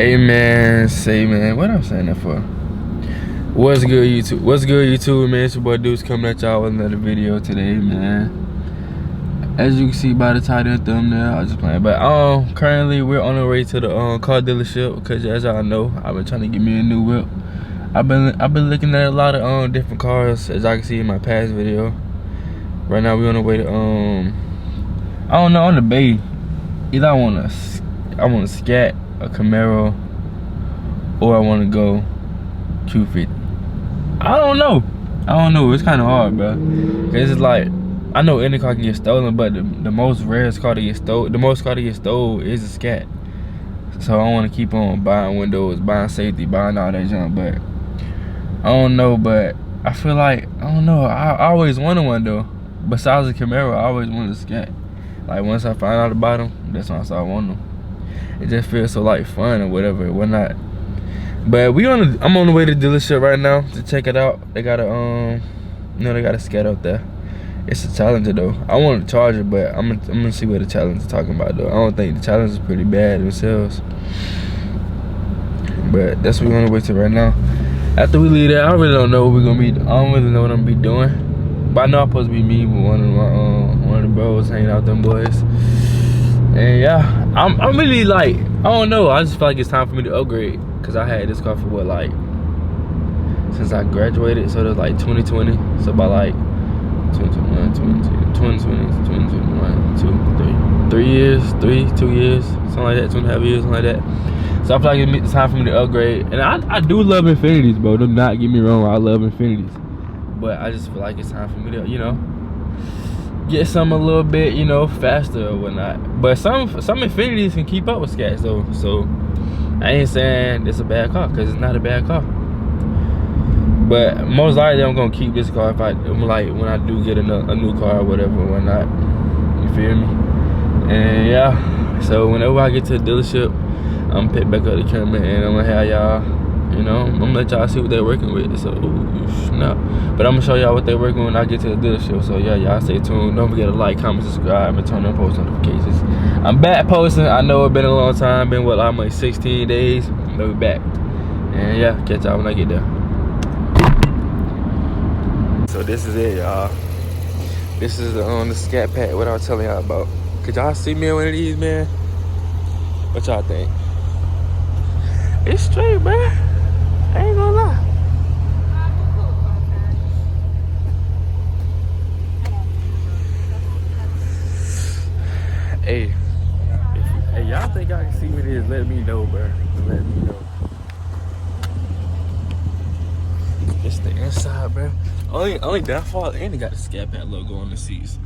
Hey man, say man, what I'm saying that for? What's good YouTube? What's good YouTube, man? It's your boy Deuce coming at y'all with another video today, man. As you can see by the title and thumbnail, I was just playing. But currently we're on our way to the car dealership because as y'all know, I've been trying to get me a new whip. I've been looking at a lot of different cars, as I can see in my past video. Right now we're on the way to I don't know, on the bay. Either I want a Scat, a Camaro, or I want to go Q50. I don't know. It's kind of hard, bro. Cause it's like, I know any car can get stolen, but the most rarest car to get stolen, the most car to get stolen is a Scat. So I want to keep on buying windows, buying safety, buying all that junk. But I don't know. But I feel like, I don't know. I always wanted one though. Besides the Camaro, I always wanted a Scat. Like once I find out about them, that's when I started wanting them. It just feels so like fun or whatever, whatnot. But I'm on the way to the dealership right now to check it out. They got a they got a Scat out there. It's a Challenger though. I want a Charger, but I'm gonna see what the Challenger is talking about though. I don't think the Challenger is pretty bad themselves. But that's what we're on the way to right now. After we leave there, I really don't know what we're gonna be. I don't really know what I'm gonna be doing. But I know I'm supposed to be meeting with one of the bros, hanging out with them boys. And yeah, I'm really like, I don't know. I just feel like it's time for me to upgrade. Cause I had this car for what, like, since I graduated, so it was like 2020. So by like 2021, 2021, 2 years, 2 years, something like that, 2.5 years, something like that. So I feel like it's time for me to upgrade. And I do love Infinities, bro. Do not get me wrong, I love Infinities. But I just feel like it's time for me to, get some a little bit, faster or whatnot. But some Infinities can keep up with Scats though. So I ain't saying it's a bad car, cause it's not a bad car. But most likely I'm gonna keep this car if when I do get a new car or whatever or whatnot. You feel me? And yeah, so whenever I get to the dealership, I'm gonna pick back up the camera and I'm gonna have y'all. I'm gonna let y'all see what they're working with. So, snap. But I'm gonna show y'all what they're working with when I get to the dealership. So, yeah, y'all stay tuned. Don't forget to like, comment, subscribe, and turn on post notifications. I'm back posting. I know it's been a long time. Been, what, like 16 days. But we back. And, yeah, catch y'all when I get there. So, this is it, y'all. This is the Scat Pack, what I was telling y'all about. Could y'all see me in one of these, man? What y'all think? It's straight, man. I ain't gonna lie. Hey, y'all think y'all can see what it is? Let me know, bro. Let me know. It's the inside, bro. Only downfall, and it got the Scat Pack logo on the seats.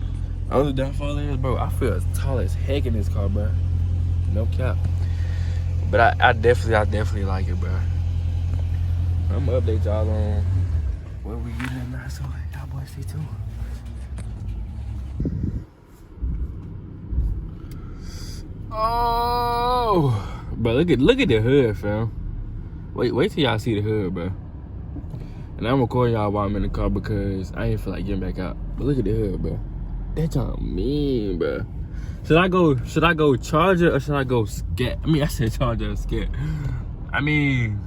Only downfall is, bro, I feel as tall as heck in this car, bro. No cap. But I definitely like it, bro. I'm gonna update y'all on where we getting at now, so y'all boys stay tuned. Oh, bro, look at the hood, fam. Wait till y'all see the hood, bro. And I'm recording y'all while I'm in the car because I ain't feel like getting back out. But look at the hood, bro. That's y'all mean, bro. Should I go Charger or should I go Scat? I mean, I said Charger or Scat. I mean.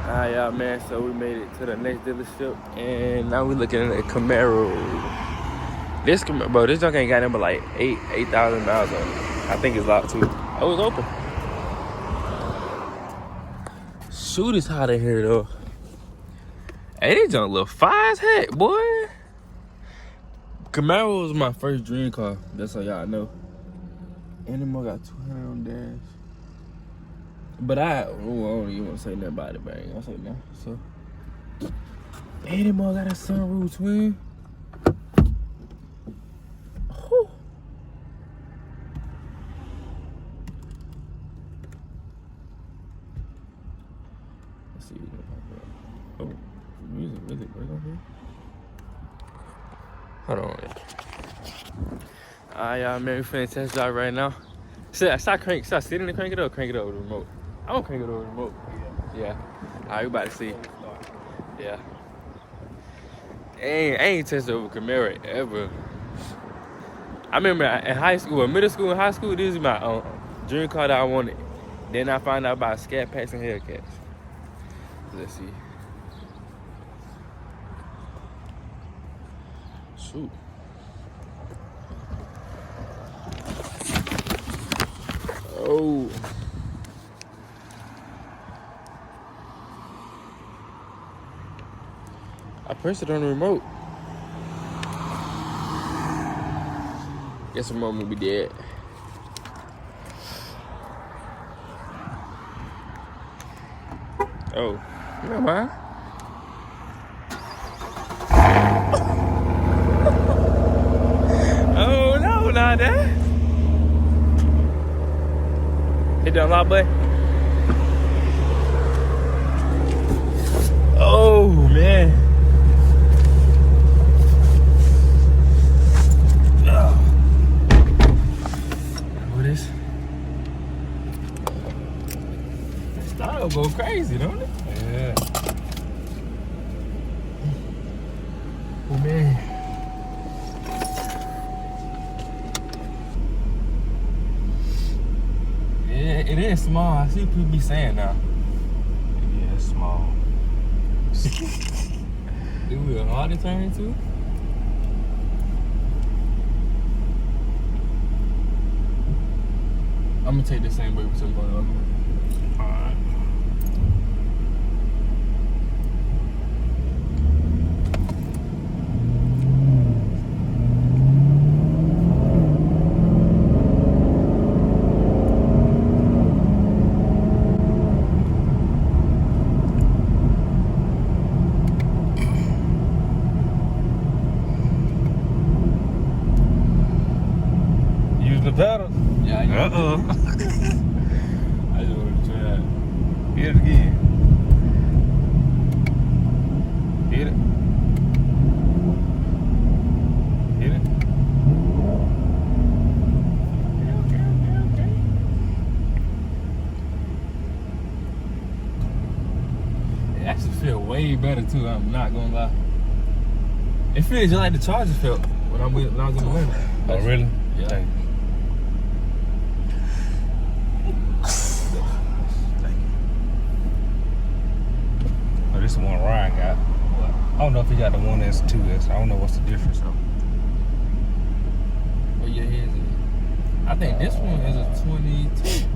Alright, y'all, man, so we made it to the next dealership and now we're looking at a Camaro. This junk ain't got number like 8,000 miles on it. I think it's locked too. Oh, it's open. Shoot, it's hot in here though. Hey, this junk look fire as heck, boy. Camaro was my first dream car. That's how y'all know. And the more got 200 on dash. But I don't even want to say nothing about it, but I ain't gonna say nothing. So, hey, that more got a sunroof, twin. Whew. Let's see what's gonna pop up. Oh, music right on here. Hold on. Alright, y'all, man, we finna test drive right now. Stop sitting and crank it up with the remote. I'm gonna crank it over the remote. Yeah. Alright, we about to see. Yeah. I ain't tested over Camaro ever. I remember in high school, middle school and high school, this is my dream car that I wanted. Then I found out about Scat Packs and Hellcats. Let's see. Shoot. Oh. I pressed it on the remote. Guess the remote will be dead. Oh, never mind. Oh no, not that. Hit the unlock button. Oh man. What is? That style go crazy, don't it? Yeah. Oh man. Yeah, it is small. I see people be saying now. Yeah, it's small. It will hard to turn into. I'm gonna take the same way we took on the other one. Alright. Using the pedals? Yeah, I know. Uh-oh. I just wanted to try that. Hit it again. Hit it. Hit it. Okay. It actually feel way better too. I'm not gonna lie. It feels just like the Charger felt when I was in the winter. Oh, really? Yeah. Thank you. Oh, this is the one Ryan got. I don't know if he got the 1S, 2S. I don't know what's the difference though. What year is it? I think this one is a 22.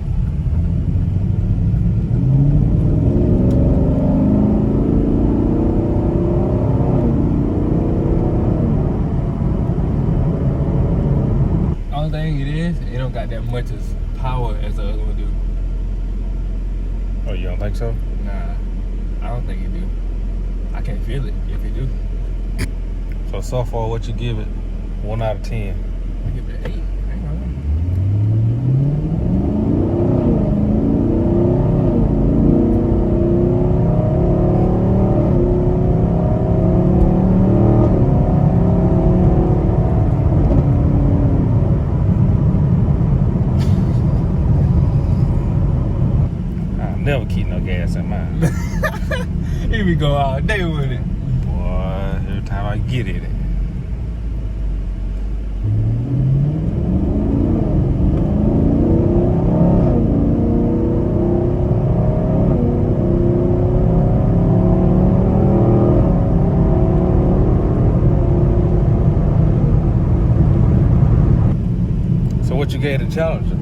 Only thing it is, it don't got that much as power as the other one do. Oh, you don't think so? Nah, I don't think it do. I can't feel it if it do. So far, what you give it? 1 out of 10. I give it an 8. Hang on. I'll never keep no gas in mine. Here we go all day with it. Boy, every time I get in it. So what you gave the Challenger?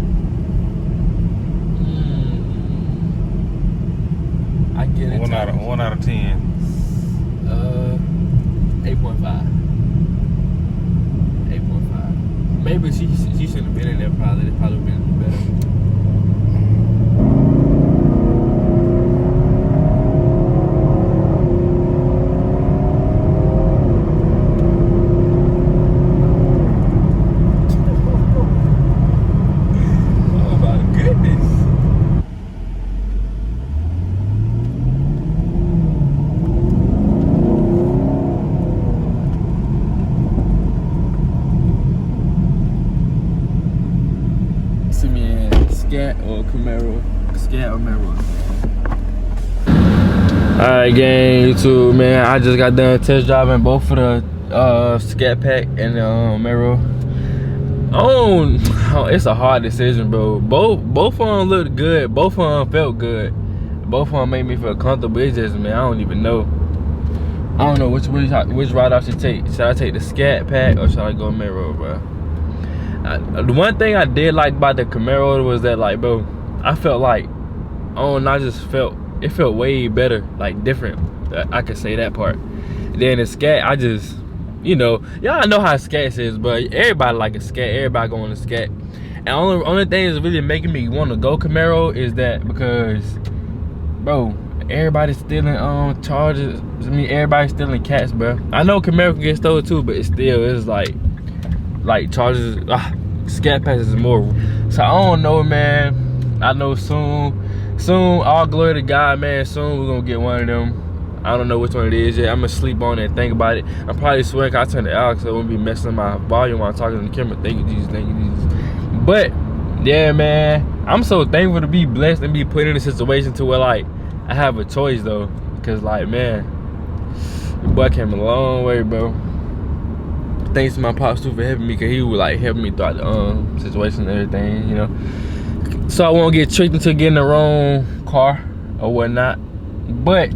I get it. 1 out of 10. 8.5. 8.5. Maybe she should have been in there probably. It probably would have been better. Oh my goodness. Scat or Camaro, Scat or Camaro. Alright, gang, YouTube, man. I just got done test driving both of the Scat Pack and the Camaro. Oh, it's a hard decision, bro. Both of them looked good. Both of them felt good. Both of them made me feel comfortable. It's just, man, I don't even know. I don't know which route I should take. Should I take the Scat Pack or should I go Camaro, bro? The one thing I did like about the Camaro was that, like, bro, I felt like, I just felt, it felt way better, like different. I could say that part. Then the Scat, I just, you know, y'all know how Scat is, but everybody like a Scat. Everybody going to Scat. And only thing that's really making me want to go Camaro is that because, bro, everybody's stealing charges. I mean, everybody's stealing cats, bro. I know Camaro can get stolen too, but it's like charges. Scat passes is more. So I don't know, man. I know soon, all glory to God, man. Soon we're gonna get one of them. I don't know which one it is yet. I'm gonna sleep on it and think about it. I'm probably swearing I turned it out so I won't be messing my volume while I'm talking to the camera. Thank you, Jesus. Thank you, Jesus. But yeah, man, I'm so thankful to be blessed and be put in a situation to where, like, I have a choice though. Cause, like, man, the boy came a long way, bro. Thanks to my pops too for helping me, cause he would, like, help me throughout the situation and everything, you know. So I won't get tricked into getting the wrong car or whatnot. But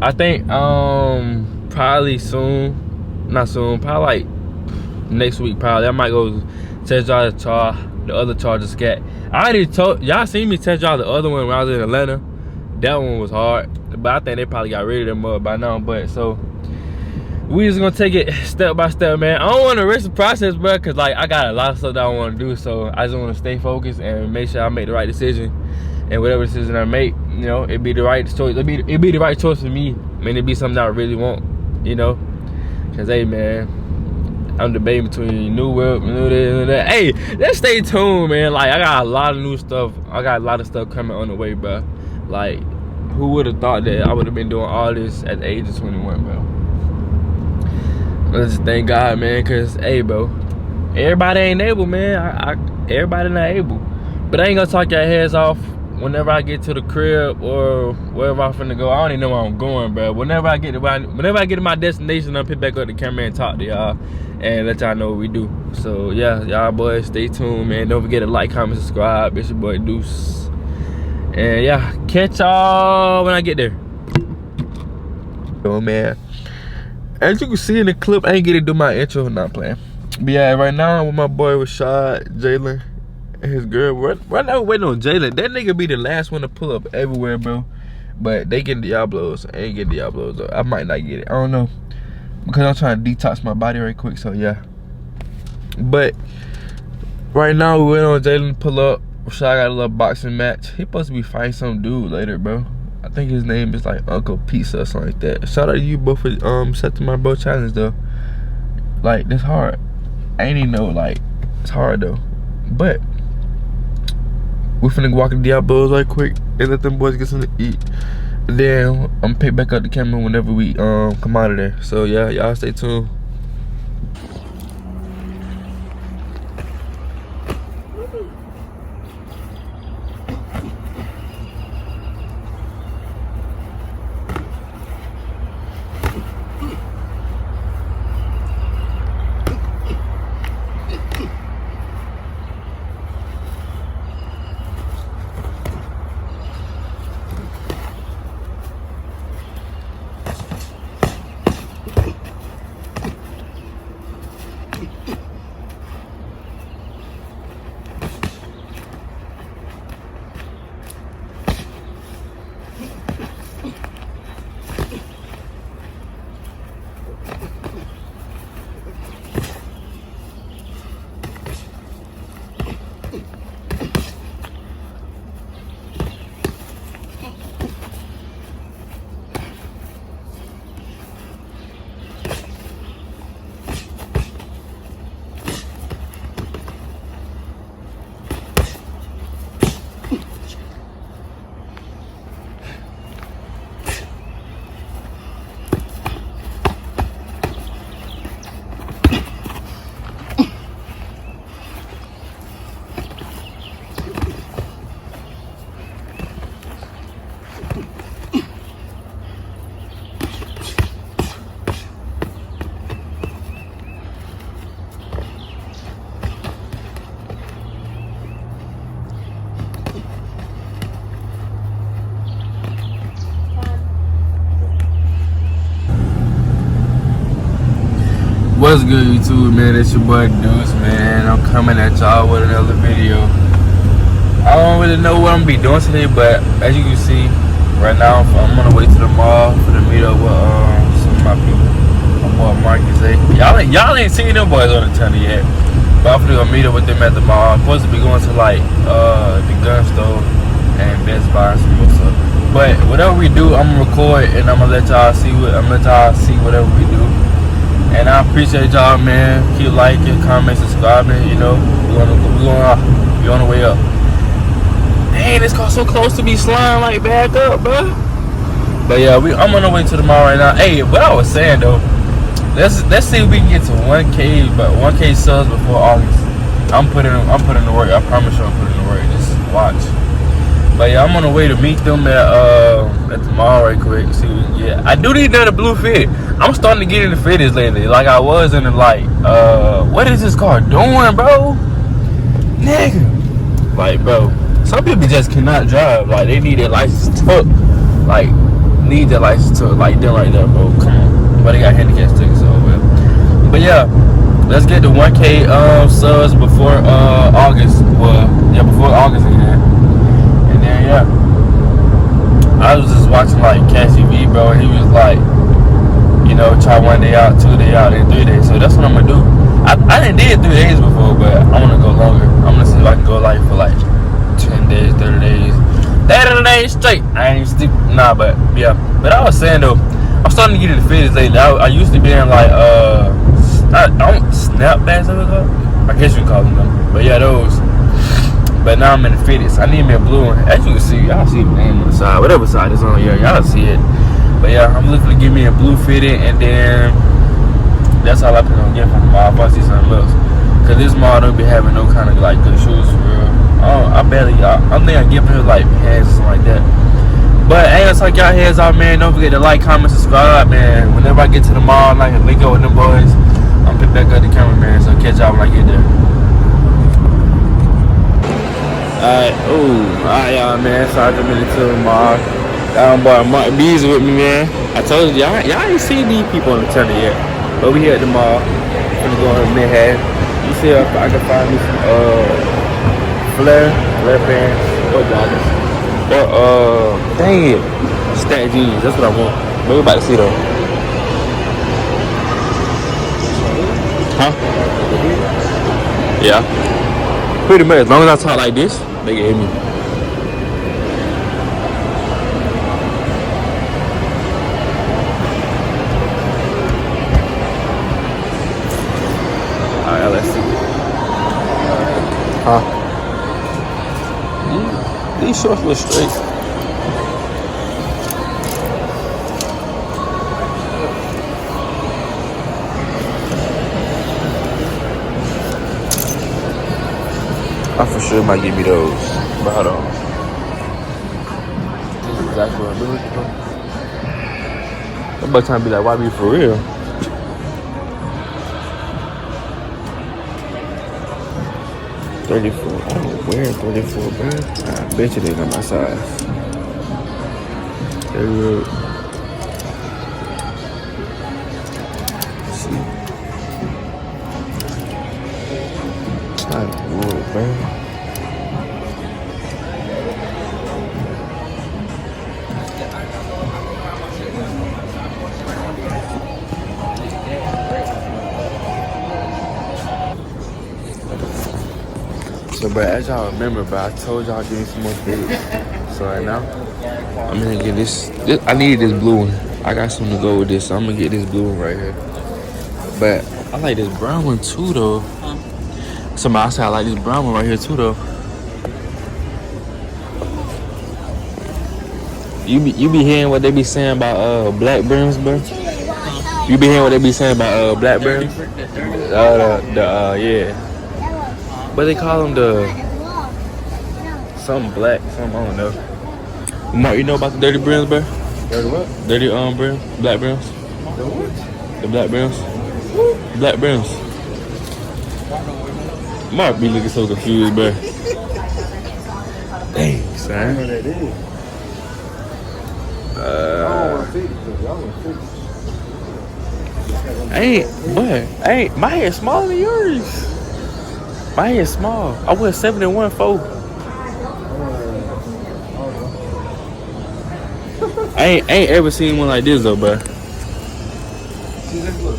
I think probably soon, not soon, probably like next week probably, I might go test drive the other Charger Scat. I already told y'all, seen me test drive the other one when I was in Atlanta. That one was hard, but I think they probably got rid of them mud by now. But so we just gonna take it step by step, man. I don't want to rush the process, bro, cause, like, I got a lot of stuff that I want to do. So I just want to stay focused and make sure I make the right decision. And whatever decision I make, you know, it be the right choice. It be the right choice for me. I mean, it be something I really want, you know. Cause, hey, man, I'm debating between New World, New this, and that. Hey, let's stay tuned, man. Like, I got a lot of new stuff. I got a lot of stuff coming on the way, bro. Like, who would have thought that I would have been doing all this at the age of 21, bro? Let's just thank God, man. Cause, hey, bro, everybody ain't able, man. Everybody not able. But I ain't gonna talk your heads off. Whenever I get to the crib or wherever I'm finna go, I don't even know where I'm going, bro. Whenever I get to my destination, I'll pick back up the camera and talk to y'all and let y'all know what we do. So yeah, y'all boys, stay tuned, man. Don't forget to like, comment, subscribe. It's your boy Deuce. And yeah, catch y'all when I get there. Oh man, as you can see in the clip, I ain't get to do my intro, not playing. But yeah, right now I'm with my boy Rashad, Jalen, his girl. Right now waiting on Jalen. That nigga be the last one to pull up everywhere, bro. But they getting Diablos. I ain't getting Diablos though. I might not get it. I don't know. Because I'm trying to detox my body right quick, so yeah. But right now we waiting on Jalen to pull up. Rashad got a little boxing match. He supposed to be fighting some dude later, bro. I think his name is like Uncle Pizza or something like that. Shout out to you both for accepting my bro challenge though. Like, that's hard. I ain't even know, like, it's hard though. But we're finna walk in Diablos right quick and let them boys get something to eat. And then I'm gonna pick back up the camera whenever we come out of there. So yeah, y'all stay tuned. What's good, YouTube, man? It's your boy Deuce, man. I'm coming at y'all with another video. I don't really know what I'm gonna be doing today, but as you can see, right now I'm on the way to the mall for the meet up with some of my people. My boy Marcus, y'all ain't seen them boys on the tunnel yet, but I'm gonna meet up with them at the mall. I'm supposed to be going to like the gun store and Best Buy and some more stuff. But whatever we do, I'm gonna record and I'm gonna let y'all see whatever we do. And I appreciate y'all, man. Keep liking, commenting, subscribing. You know, we on the way up. Dang, this car so close to be sliding like back up, bro. But yeah, I'm on the way to the mall right now. Hey, what I was saying though, let's see if we can get to 1K, but 1K subs before August. I'm putting the work. I promise you, I'm putting the work. Just watch. But yeah, I'm on the way to meet them at the mall right quick. See what we can get. I do need another blue fit. I'm starting to get into fitteds lately, like I was in the like. What is this car doing, bro? Nigga, like, bro. Some people just cannot drive. Like they need their license took. Like need their license took. Like them right there, bro. Come on. But they got handicap tickets over. But yeah, let's get the 1K subs before August. Well, yeah, before August again. And then yeah, I was just watching like Cassie V, bro. And he was like, you know, try 1 day out, 2 day out, and 3 days. So that's what I'm gonna do. I didn't did 3 days before, but I wanna go longer. I'm gonna see if I can go like for like 10 days, 30 days. 30 days straight. I ain't stupid. Nah, but yeah. But I was saying though, I'm starting to get into fitteds lately. I used to be in like I don't snapbacks, I guess you call them though. But yeah, those. But now I'm in the fitteds. I need me a blue one. As you can see, y'all see the name on the side. Whatever side it's on, yeah, y'all see it. But yeah, I'm looking to give me a blue fitted, and then that's all I plan on getting from the mall. If I see something else, cause this mall don't be having no kind of like good shoes for real. I think I give him like pants or something like that. But hey, let's take y'all heads off, man. Don't forget to like, comment, subscribe, man. Whenever I get to the mall, I can link up with them boys. I'm pick back up the camera, man. So catch y'all when I get there. Alright, y'all, man. So I just made it to the mall. Boy, Mark B's with me, man. I told you, y'all ain't seen these people on the tunnel yet. But we here at the mall. I'm gonna go on the mid-hat. You see if I can find me some flare pants, or joggers. Or dang it, stack jeans. That's what I want. But we about to see though. Huh? Yeah. Pretty much. As long as I talk like this, they can hear me. Alright, let's see. Huh? These shorts look straight. I for sure might give me those. But hold on. This is exactly what I'm looking for. I'm about to be like, why be for real? $34. I don't wear 34, bro. I bet you they got my size. They real. Let's see. I would, bro. So, bro, as y'all remember, bro, I told y'all give me some more fitteds. So right now, I'm gonna get this. I needed this blue one. I got something to go with this, so I'm gonna get this blue one right here. But I like this brown one too, though. Somebody said I like this brown one right here too, though. You be hearing what they be saying about black brims, bro? You be hearing what they be saying about black brims? Yeah. But they call them something black, something I don't know. Mark, you know about the dirty brims, bro? Dirty what? Dirty brims, black brims. The what? The black brims. Black brims. Mark be looking so confused, bro. Dang, son. I know what that is. I don't want to fix it. I want to fix it. My head smaller than yours. My head small. I went 7-1-4. I ain't ever seen one like this though, bro. See this look.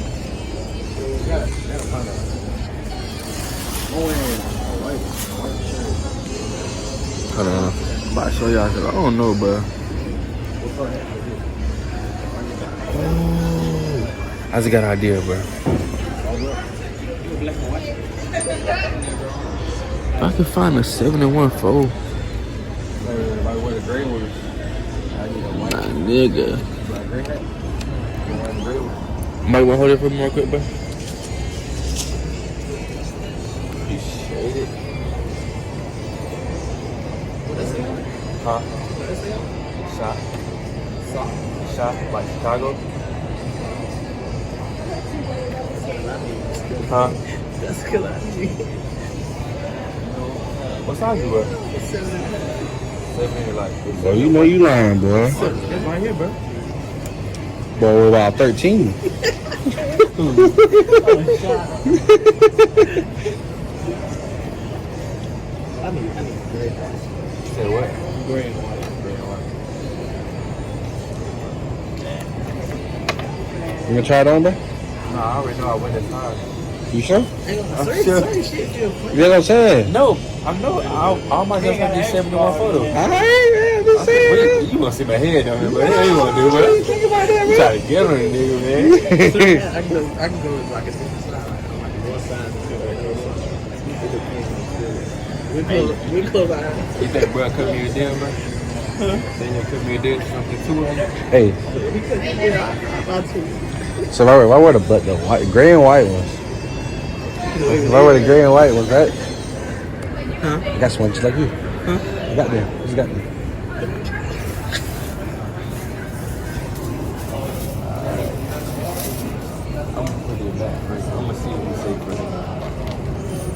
Hold on. I'm about to show y'all because I don't know, bro. Oh, I just got an idea, bro. If I could find a 7-1-4. Like where the gray was. Nah, nigga. Might want to hold it for me real quick, bro? Appreciate it. Huh? Shot like Chicago. Huh? That's cool. What size you wear? 7 like. Bro, you know you lying, bro. It's right here, bro. Bro, we're about 13. I need gray. Say what? Gray and white. You gonna try it on, bro? Nah, I already know I went this time. You sure? I'm sure. Certain shit feel funny. You know what I'm saying? No, I know. All my girls have these 7-1 photos. I ain't just saying. You want to see my head on it, but that ain't what to do, bro. Think about that, You try to get on the nigga, man. I can go with like a different style. Like north side and feel like north side. We close our eyes. You think bro cut me a deal, bro? Then you cut me a deal to something too. Hey, so if I wear the white, gray and white ones. If I wear the gray and white ones, right? Huh? I got some just like you. Huh? I got them. Just got them. I'm gonna put it back first. I'm gonna see what you say first.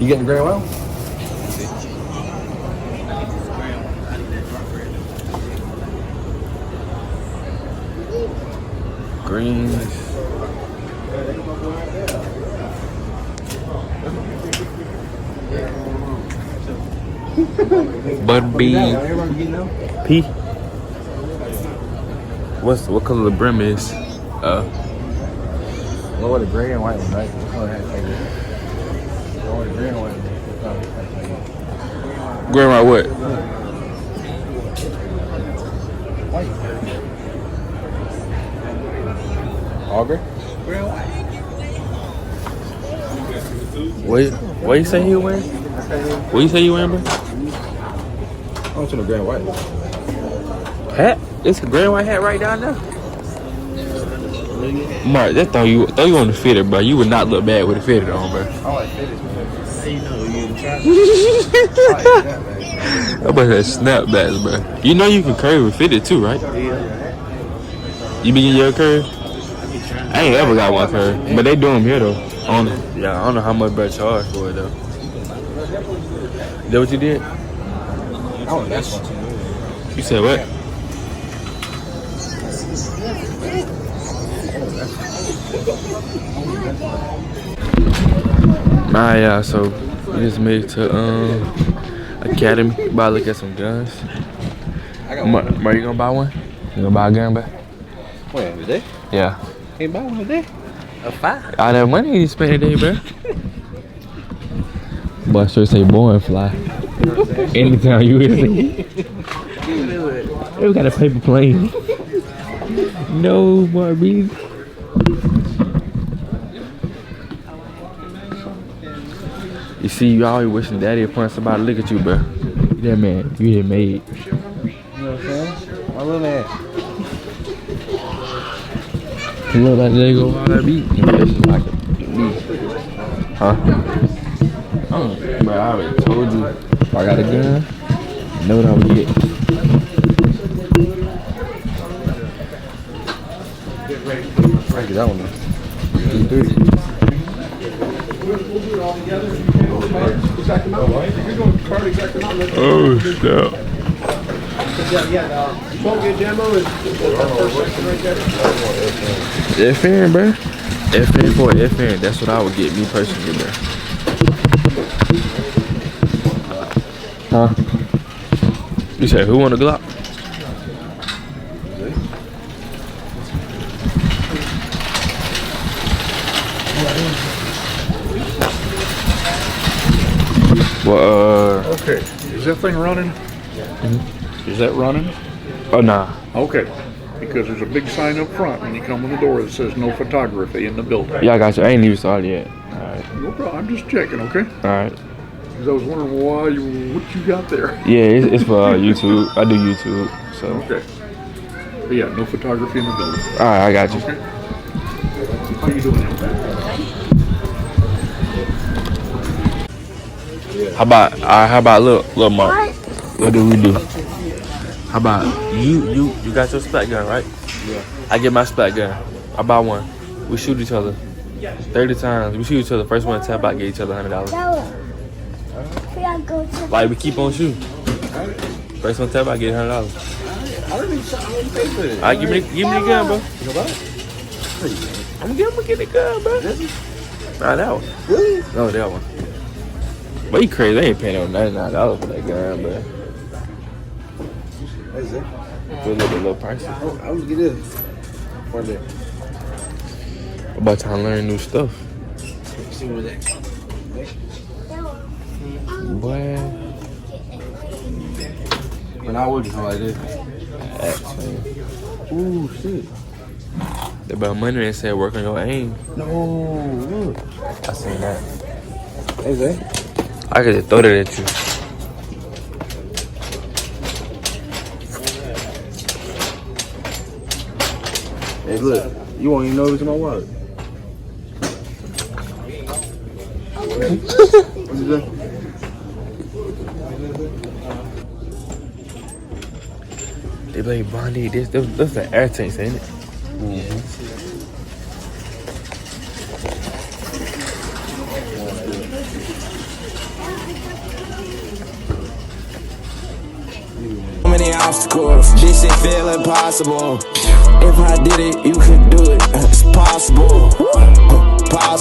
You getting the gray and white? Greens. Bud B. P. What color the brim is? What were the gray and white ones, right? What color hat tag is? What were the gray and white ones? What color hat tag is? Gray and white what? White. All gray? Gray and white. What you say he wearing? What you say you wearing, bro? I want some gray and white. Hat? It's a gray and white hat right down there. Mark, that throw you on the fitted, bro. You would not look bad with a fitted on, bro. I like fitted, man. How you know you try? How about that snapbacks, bro? You know you can curve with fitted too, right? Yeah. You be getting your curve? I be trying. I ain't ever got one curve, but they do them here though. I don't know how much bro charge for it though. Is that what you did? Oh, that's one too. You said what? Nah, yeah. So we just made it to Academy. About to look at some guns. Are you gonna buy one? You gonna buy a gun, bro? When, today? Yeah. Can't buy one today? A 5? All that money you spent today, bro. Boy, sure say boy and fly. Anytime you with me. We got a paper plane. No more bees. You see, you always wishing daddy would point somebody to look at you, bro. Yeah, man, you didn't made. You know what I'm saying? My little man. You look like they go all that beat. Like a beat. Huh? Bro, I already told you. If I got a gun, you know what I would get. I get that one though. 230. Oh, snap. That fan, bro. FN for FN. That's what I would get me personally, man. Huh? You said who want a Glock? Well, Okay, is that thing running? Is that running? oh nah. Okay, because there's a big sign up front when you come in the door that says no photography in the building. Yeah, I got you. I ain't even started yet. Alright. No problem, I'm just checking, okay? Alright. Because I was wondering what you got there. Yeah, it's for YouTube. I do YouTube, so. Okay. But yeah, no photography in the building. Alright, I got you. Okay. How you doing now? How about little Mark? What do we do? How about you got your splat gun, right? Yeah. I get my splat gun. I buy one. We shoot each other 30 times. We shoot each other. First one to tap out, get each other $100. Like we keep on shooting. First one to tap out, get $100. I don't even pay for it. Alright, give me the gun, bro. I'm gonna get the gun, bro. Nah, that one. Really? No, that one. But you crazy? They ain't paying no $99 for that gun, bro. That's it. It's a little pricey. I was get this. For there. About time to learn new stuff. See what that. Boy. When I was like this. Ooh, shit. They about money and said work on your aim. No, look. I seen that. Is that? I could just throw that at you. Hey, look. You won't even know it's in my wallet. What's that? They play Bondi. That's the air tanks, ain't it? Many obstacles, this shit feel impossible. If I did it, you could do it. It's possible. Possible.